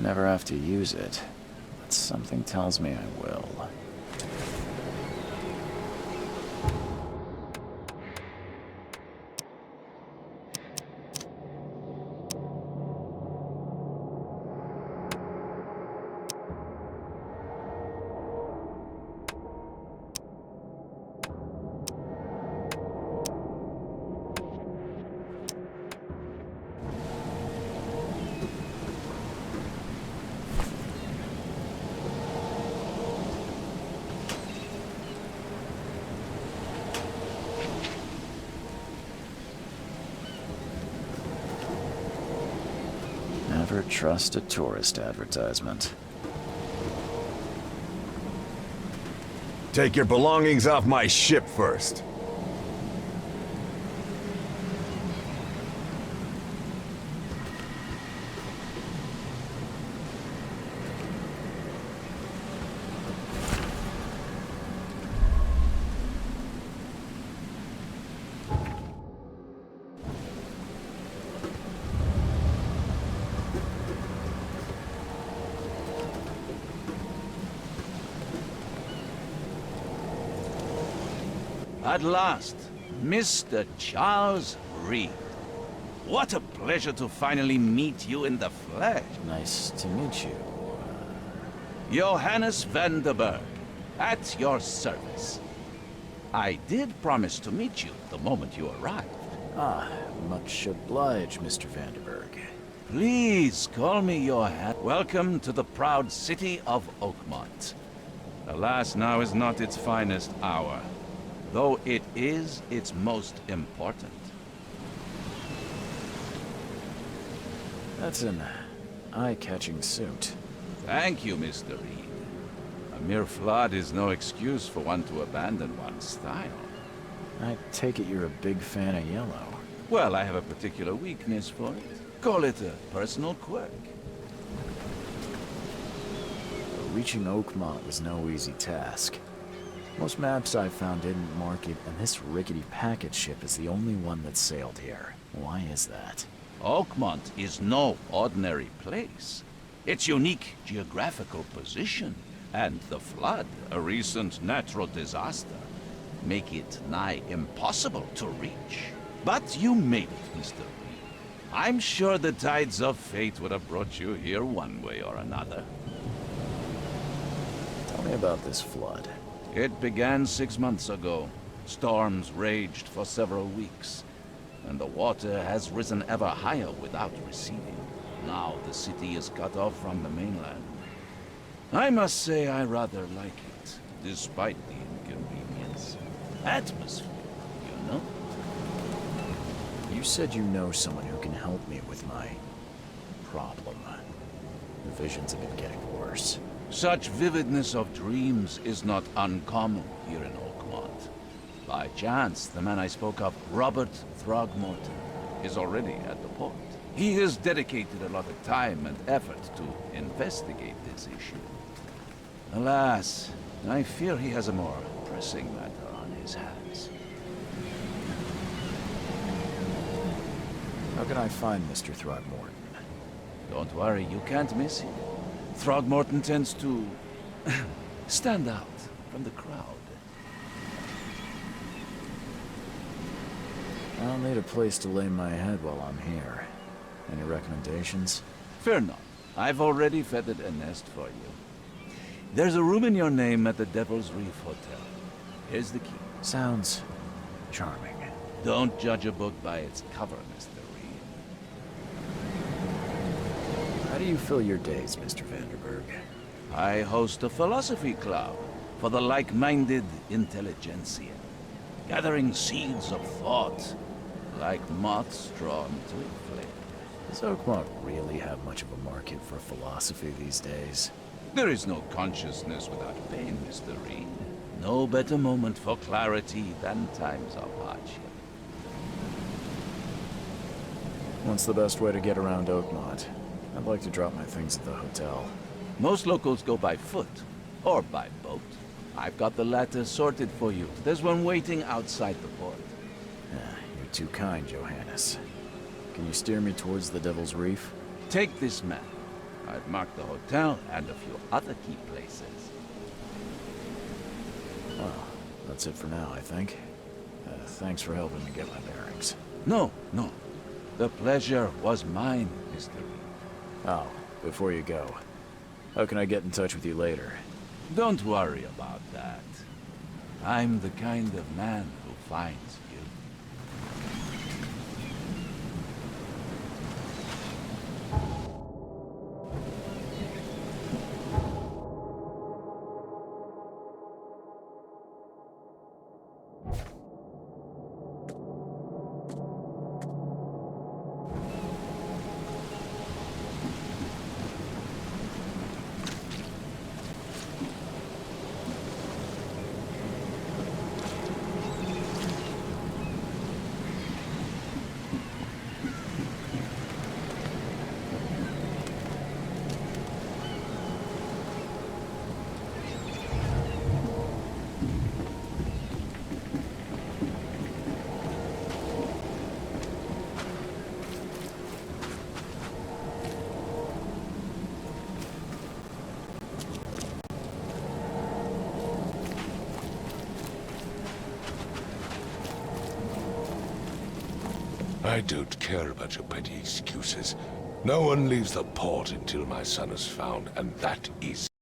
never have to use it, but something tells me I will. Never trust a tourist advertisement. Take your belongings off my ship first. At last, Mr. Charles Reed. What a pleasure to finally meet you in the flesh. Nice to meet you. Johannes van der Berg, at your service. I did promise to meet you the moment you arrived. Ah, much obliged, Mr. Vanderberg. Please call me Johannes. Welcome to the proud city of Oakmont. Alas, now is not its finest hour, though it is its most important. That's an eye-catching suit. Thank you, Mr. Reed. A mere flood is no excuse for one to abandon one's style. I take it you're a big fan of yellow. Well, I have a particular weakness for it. Call it a personal quirk. Reaching Oakmont was no easy task. Most maps I found didn't mark it, and this rickety packet ship is the only one that sailed here. Why is that? Oakmont is no ordinary place. Its unique geographical position and the flood, a recent natural disaster, make it nigh impossible to reach. But you made it, Mr. Reed. I'm sure the tides of fate would have brought you here one way or another. Tell me about this flood. It began 6 months ago. Storms raged for several weeks, and the water has risen ever higher without receding. Now the city is cut off from the mainland. I must say I rather like it, despite the inconvenience. Atmosphere, you know? You said you know someone who can help me with my problem. The visions have been getting worse. Such vividness of dreams is not uncommon here in Oakmont. By chance, the man I spoke of, Robert Throgmorton, is already at the port. He has dedicated a lot of time and effort to investigate this issue. Alas, I fear he has a more pressing matter on his hands. How can I find Mr. Throgmorton? Don't worry, you can't miss him. Throgmorton tends to stand out from the crowd. I'll need a place to lay my head while I'm here. Any recommendations? Fear not. I've already feathered a nest for you. There's a room in your name at the Devil's Reef Hotel. Here's the key. Sounds charming. Don't judge a book by its cover, Mr. Reed. How do you fill your days, Mr. Vanderberg? I host a philosophy club for the like-minded intelligentsia, gathering seeds of thought like moths drawn to a flame. Does Oakmont really have much of a market for philosophy these days? There is no consciousness without pain, Mr. Reed. No better moment for clarity than times of hardship. What's the best way to get around Oakmont? I'd like to drop my things at the hotel. Most locals go by foot, or by boat. I've got the latter sorted for you. There's one waiting outside the port. You're too kind, Johannes. Can you steer me towards the Devil's Reef? Take this map. I've marked the hotel and a few other key places. Well, that's it for now, I think. Thanks for helping me get my bearings. No, no. The pleasure was mine, Mr. Reed. Oh, before you go, how can I get in touch with you later? Don't worry about that. I'm the kind of man who finds you. I don't care about your petty excuses. No one leaves the port until my son is found, and that is